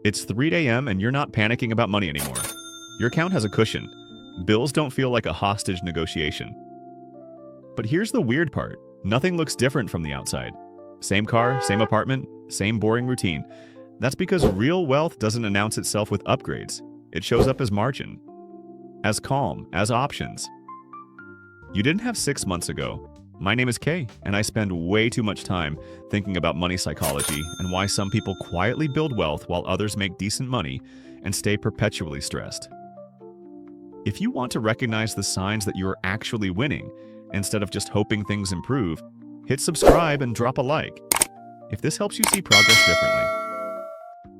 It's 3 a.m. and you're not panicking about money anymore. Your account has a cushion. Bills don't feel like a hostage negotiation. But here's the weird part. Nothing looks different from the outside. Same car, same apartment, same boring routine. That's because real wealth doesn't announce itself with upgrades. It shows up as margin, as calm, as options. You didn't have 6 months ago. My name is Kay, and I spend way too much time thinking about money psychology and why some people quietly build wealth while others make decent money and stay perpetually stressed. If you want to recognize the signs that you are actually winning, instead of just hoping things improve, hit subscribe and drop a like if this helps you see progress differently.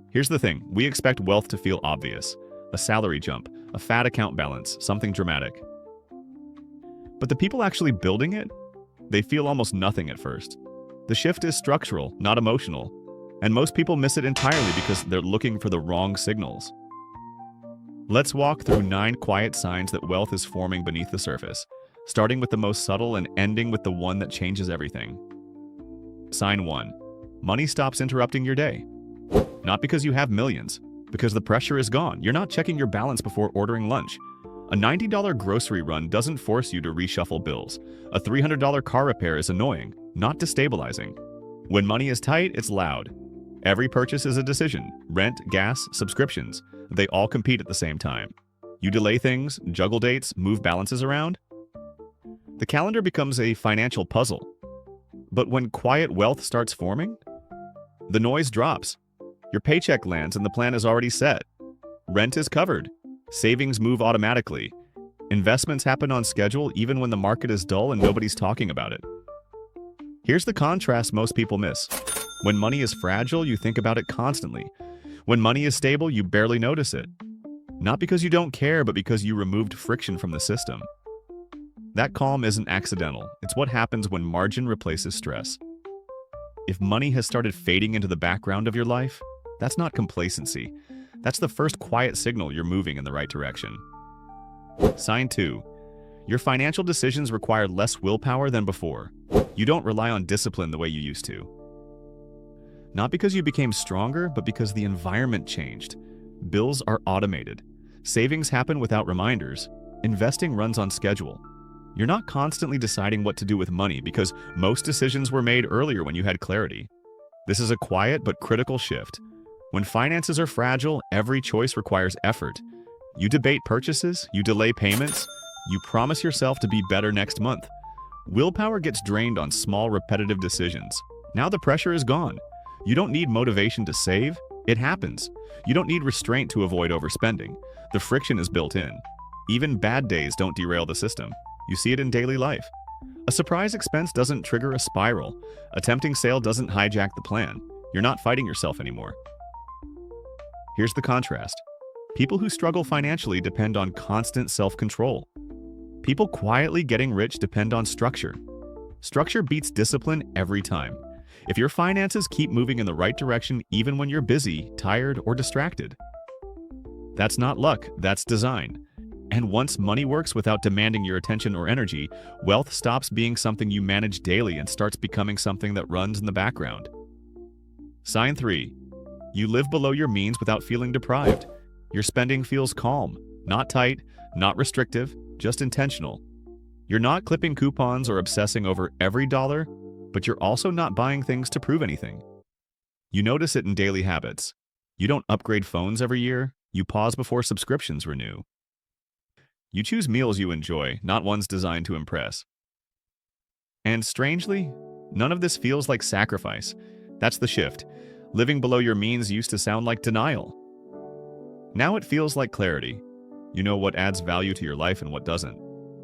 Here's the thing, we expect wealth to feel obvious. A salary jump, a fat account balance, something dramatic. But the people actually building it, they feel almost nothing at first. The shift is structural, not emotional, and most people miss it entirely because they're looking for the wrong signals. Let's walk through 9 quiet signs that wealth is forming beneath the surface, starting with the most subtle and ending with the one that changes everything. Sign 1. Money stops interrupting your day. Not because you have millions, because the pressure is gone. You're not checking your balance before ordering lunch. A $90 grocery run doesn't force you to reshuffle bills. A $300 car repair is annoying, not destabilizing. When money is tight, it's loud. Every purchase is a decision. Rent, gas, subscriptions. They all compete at the same time. You delay things, juggle dates, move balances around. The calendar becomes a financial puzzle. But when quiet wealth starts forming, the noise drops. Your paycheck lands and the plan is already set. Rent is covered. Savings move automatically. Investments happen on schedule even when the market is dull and nobody's talking about it. Here's the contrast most people miss. When money is fragile, you think about it constantly. When money is stable, you barely notice it. Not because you don't care, but because you removed friction from the system. That calm isn't accidental. It's what happens when margin replaces stress. If money has started fading into the background of your life, that's not complacency. That's the first quiet signal you're moving in the right direction. Sign 2. Your financial decisions require less willpower than before. You don't rely on discipline the way you used to. Not because you became stronger, but because the environment changed. Bills are automated. Savings happen without reminders. Investing runs on schedule. You're not constantly deciding what to do with money because most decisions were made earlier when you had clarity. This is a quiet but critical shift. When finances are fragile, every choice requires effort. You debate purchases, you delay payments, you promise yourself to be better next month. Willpower gets drained on small, repetitive decisions. Now the pressure is gone. You don't need motivation to save. It happens. You don't need restraint to avoid overspending. The friction is built in. Even bad days don't derail the system. You see it in daily life. A surprise expense doesn't trigger a spiral. A tempting sale doesn't hijack the plan. You're not fighting yourself anymore. Here's the contrast. People who struggle financially depend on constant self-control. People quietly getting rich depend on structure. Structure beats discipline every time. If your finances keep moving in the right direction even when you're busy, tired, or distracted, that's not luck, that's design. And once money works without demanding your attention or energy, wealth stops being something you manage daily and starts becoming something that runs in the background. Sign 3. You live below your means without feeling deprived. Your spending feels calm, not tight, not restrictive, just intentional. You're not clipping coupons or obsessing over every dollar, but you're also not buying things to prove anything. You notice it in daily habits. You don't upgrade phones every year. You pause before subscriptions renew. You choose meals you enjoy, not ones designed to impress. And strangely, none of this feels like sacrifice. That's the shift. Living below your means used to sound like denial. Now it feels like clarity. You know what adds value to your life and what doesn't.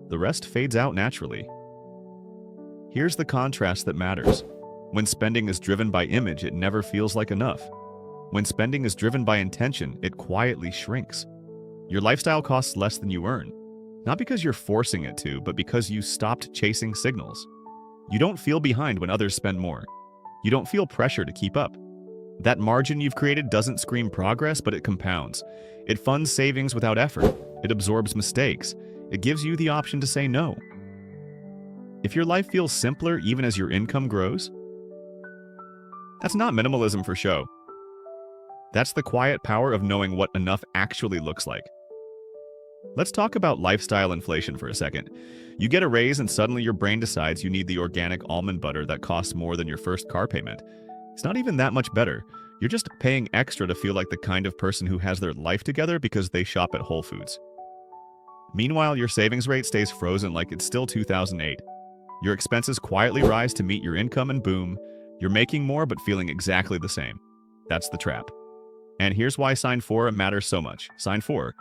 The rest fades out naturally. Here's the contrast that matters. When spending is driven by image, it never feels like enough. When spending is driven by intention, it quietly shrinks. Your lifestyle costs less than you earn. Not because you're forcing it to, but because you stopped chasing signals. You don't feel behind when others spend more. You don't feel pressure to keep up. That margin you've created doesn't scream progress, but it compounds. It funds savings without effort. It absorbs mistakes. It gives you the option to say no. If your life feels simpler even as your income grows, that's not minimalism for show. That's the quiet power of knowing what enough actually looks like. Let's talk about lifestyle inflation for a second. You get a raise and suddenly your brain decides you need the organic almond butter that costs more than your first car payment. It's not even that much better. You're just paying extra to feel like the kind of person who has their life together because they shop at Whole Foods. Meanwhile, your savings rate stays frozen like it's still 2008. Your expenses quietly rise to meet your income and boom, you're making more but feeling exactly the same. That's the trap. And here's why sign 4 matters so much. Sign 4.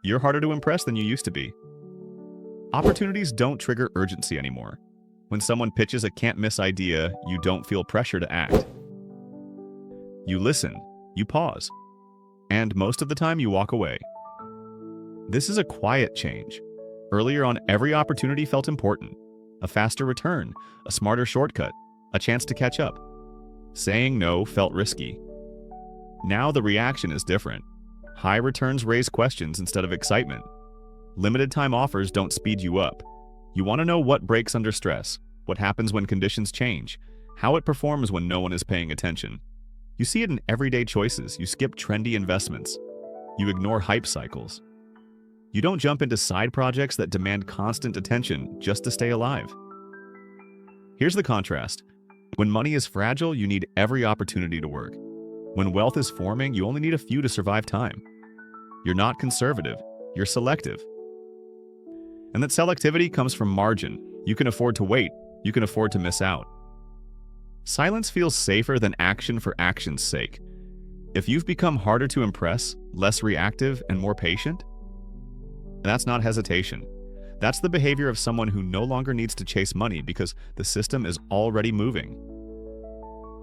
You're harder to impress than you used to be. Opportunities don't trigger urgency anymore. When someone pitches a can't-miss idea, you don't feel pressure to act. You listen, you pause, and most of the time you walk away. This is a quiet change. Earlier on, every opportunity felt important. A faster return, a smarter shortcut, a chance to catch up. Saying no felt risky. Now the reaction is different. High returns raise questions instead of excitement. Limited time offers don't speed you up. You want to know what breaks under stress, what happens when conditions change, how it performs when no one is paying attention. You see it in everyday choices. You skip trendy investments. You ignore hype cycles. You don't jump into side projects that demand constant attention just to stay alive. Here's the contrast. When money is fragile, you need every opportunity to work. When wealth is forming, you only need a few to survive time. You're not conservative, you're selective. And that selectivity comes from margin. You can afford to wait, you can afford to miss out. Silence feels safer than action for action's sake. If you've become harder to impress, less reactive, and more patient, that's not hesitation. That's the behavior of someone who no longer needs to chase money because the system is already moving.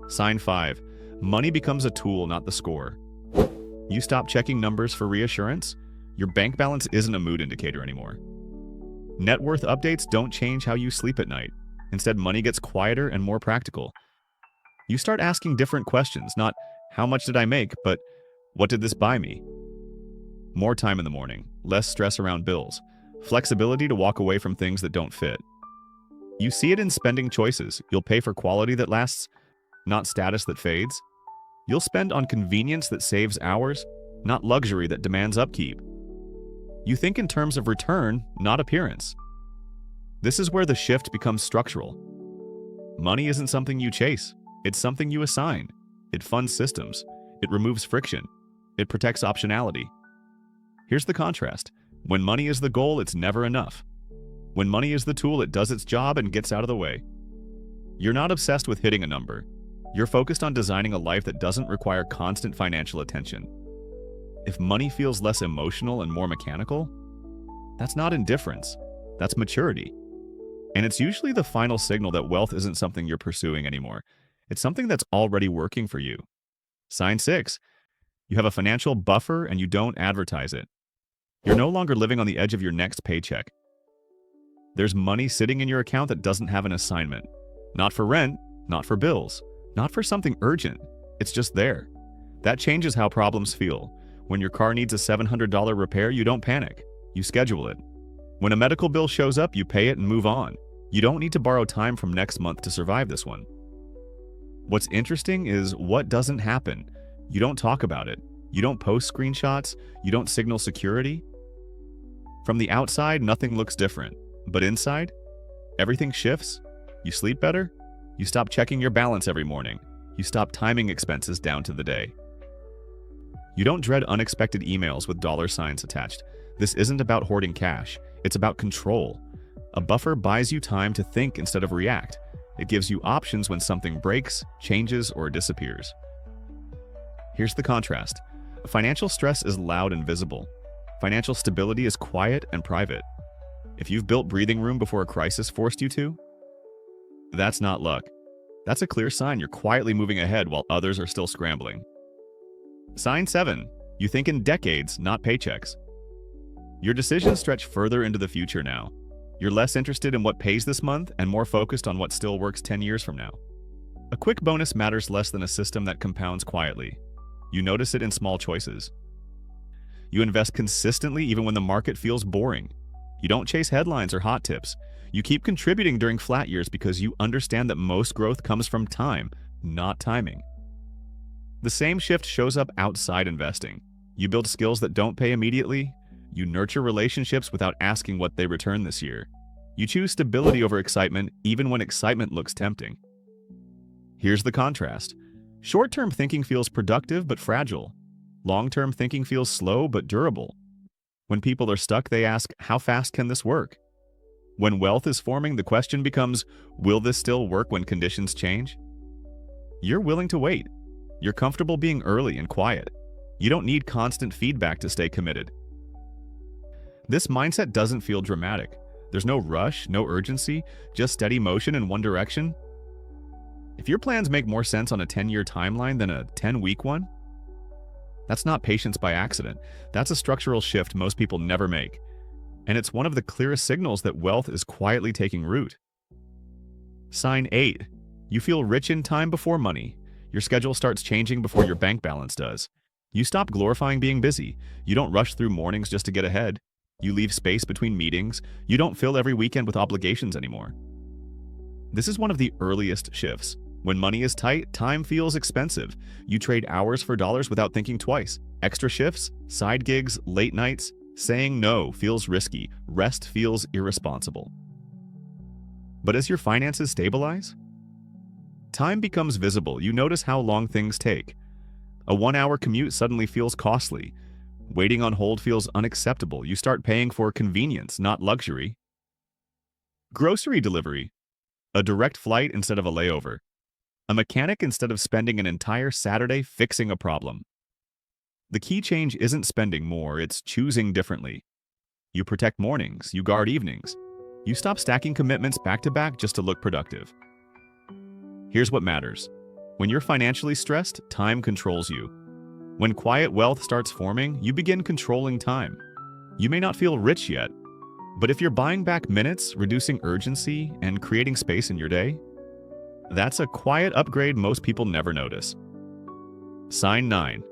Sign 5. Money becomes a tool, not the score. You stop checking numbers for reassurance. Your bank balance isn't a mood indicator anymore. Net worth updates don't change how you sleep at night. Instead, money gets quieter and more practical. You start asking different questions, not how much did I make, but what did this buy me? More time in the morning, less stress around bills, flexibility to walk away from things that don't fit. You see it in spending choices. You'll pay for quality that lasts, not status that fades. You'll spend on convenience that saves hours, not luxury that demands upkeep. You think in terms of return, not appearance. This is where the shift becomes structural. Money isn't something you chase, it's something you assign. It funds systems, it removes friction, it protects optionality. Here's the contrast. When money is the goal, it's never enough. When money is the tool, it does its job and gets out of the way. You're not obsessed with hitting a number. You're focused on designing a life that doesn't require constant financial attention. If money feels less emotional and more mechanical, that's not indifference, that's maturity. And it's usually the final signal that wealth isn't something you're pursuing anymore. It's something that's already working for you. Sign 6. You have a financial buffer and you don't advertise it. You're no longer living on the edge of your next paycheck. There's money sitting in your account that doesn't have an assignment. Not for rent, not for bills, not for something urgent. It's just there. That changes how problems feel. When your car needs a $700 repair, you don't panic. You schedule it. When a medical bill shows up, you pay it and move on. You don't need to borrow time from next month to survive this one. What's interesting is what doesn't happen. You don't talk about it. You don't post screenshots. You don't signal security. From the outside, nothing looks different. But inside, everything shifts. You sleep better. You stop checking your balance every morning. You stop timing expenses down to the day. You don't dread unexpected emails with dollar signs attached. This isn't about hoarding cash. It's about control. A buffer buys you time to think instead of react. It gives you options when something breaks, changes, or disappears. Here's the contrast. Financial stress is loud and visible. Financial stability is quiet and private. If you've built breathing room before a crisis forced you to, that's not luck. That's a clear sign you're quietly moving ahead while others are still scrambling. Sign 7. You think in decades, not paychecks. Your decisions stretch further into the future now. You're less interested in what pays this month and more focused on what still works 10 years from now. A quick bonus matters less than a system that compounds quietly. You notice it in small choices. You invest consistently even when the market feels boring. You don't chase headlines or hot tips. You keep contributing during flat years because you understand that most growth comes from time, not timing. The same shift shows up outside investing. You build skills that don't pay immediately. You nurture relationships without asking what they return this year. You choose stability over excitement, even when excitement looks tempting. Here's the contrast. Short-term thinking feels productive but fragile. Long-term thinking feels slow but durable. When people are stuck, they ask, how fast can this work? When wealth is forming, the question becomes, will this still work when conditions change? You're willing to wait. You're comfortable being early and quiet. You don't need constant feedback to stay committed. This mindset doesn't feel dramatic. There's no rush, no urgency, just steady motion in one direction. If your plans make more sense on a 10-year timeline than a 10-week one, that's not patience by accident. That's a structural shift most people never make. And it's one of the clearest signals that wealth is quietly taking root. Sign 8. You feel rich in time before money. Your schedule starts changing before your bank balance does. You stop glorifying being busy. You don't rush through mornings just to get ahead. You leave space between meetings. You don't fill every weekend with obligations anymore. This is one of the earliest shifts. When money is tight, time feels expensive. You trade hours for dollars without thinking twice. Extra shifts, side gigs, late nights. Saying no feels risky. Rest feels irresponsible. But as your finances stabilize, time becomes visible. You notice how long things take. A 1-hour commute suddenly feels costly. Waiting on hold feels unacceptable. You start paying for convenience, not luxury. Grocery delivery. A direct flight instead of a layover. A mechanic instead of spending an entire Saturday fixing a problem. The key change isn't spending more, it's choosing differently. You protect mornings, you guard evenings. You stop stacking commitments back to back just to look productive. Here's what matters. When you're financially stressed, time controls you. When quiet wealth starts forming, you begin controlling time. You may not feel rich yet, but if you're buying back minutes, reducing urgency, and creating space in your day, that's a quiet upgrade most people never notice. Sign 9.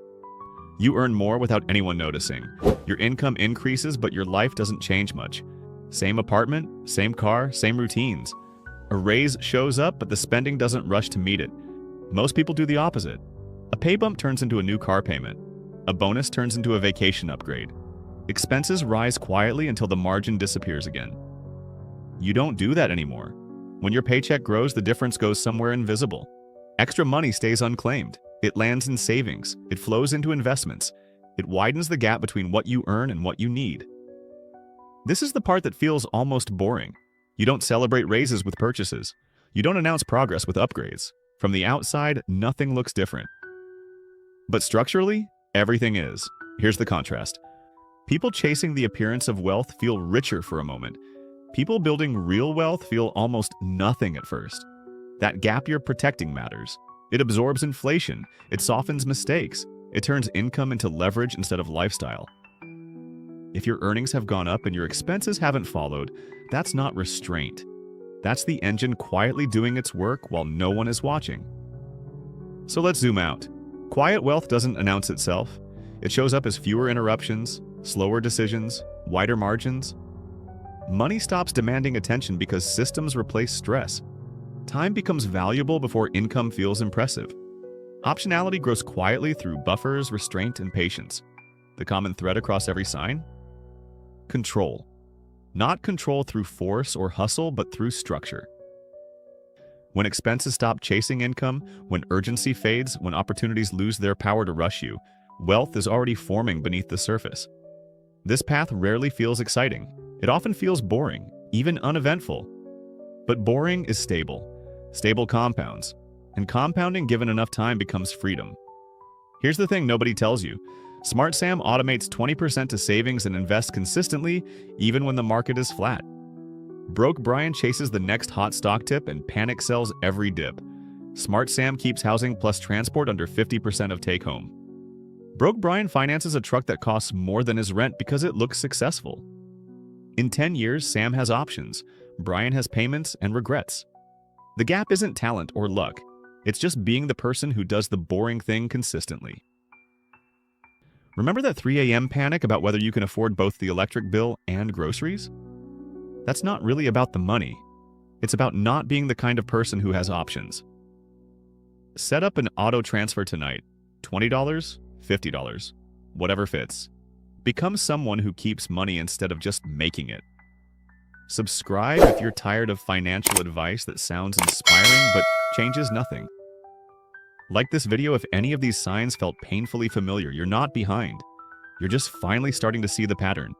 You earn more without anyone noticing. Your income increases, but your life doesn't change much. Same apartment, same car, same routines. A raise shows up, but the spending doesn't rush to meet it. Most people do the opposite. A pay bump turns into a new car payment. A bonus turns into a vacation upgrade. Expenses rise quietly until the margin disappears again. You don't do that anymore. When your paycheck grows, the difference goes somewhere invisible. Extra money stays unclaimed. It lands in savings. It flows into investments. It widens the gap between what you earn and what you need. This is the part that feels almost boring. You don't celebrate raises with purchases. You don't announce progress with upgrades. From the outside, nothing looks different. But structurally, everything is. Here's the contrast. People chasing the appearance of wealth feel richer for a moment. People building real wealth feel almost nothing at first. That gap you're protecting matters. It absorbs inflation. It softens mistakes. It turns income into leverage instead of lifestyle. If your earnings have gone up and your expenses haven't followed, that's not restraint. That's the engine quietly doing its work while no one is watching. So let's zoom out. Quiet wealth doesn't announce itself. It shows up as fewer interruptions, slower decisions, wider margins. Money stops demanding attention because systems replace stress. Time becomes valuable before income feels impressive. Optionality grows quietly through buffers, restraint, and patience. The common thread across every sign? Control. Not control through force or hustle, but through structure. When expenses stop chasing income, when urgency fades, when opportunities lose their power to rush you, wealth is already forming beneath the surface. This path rarely feels exciting. It often feels boring, even uneventful. But boring is stable. Stable compounds. And compounding given enough time becomes freedom. Here's the thing nobody tells you. Smart Sam automates 20% to savings and invests consistently, even when the market is flat. Broke Brian chases the next hot stock tip and panic sells every dip. Smart Sam keeps housing plus transport under 50% of take-home. Broke Brian finances a truck that costs more than his rent because it looks successful. In 10 years, Sam has options. Brian has payments and regrets. The gap isn't talent or luck. It's just being the person who does the boring thing consistently. Remember that 3 a.m. panic about whether you can afford both the electric bill and groceries? That's not really about the money. It's about not being the kind of person who has options. Set up an auto transfer tonight. $20, $50, whatever fits. Become someone who keeps money instead of just making it. Subscribe if you're tired of financial advice that sounds inspiring but changes nothing. Like this video if any of these signs felt painfully familiar. You're not behind. You're just finally starting to see the pattern.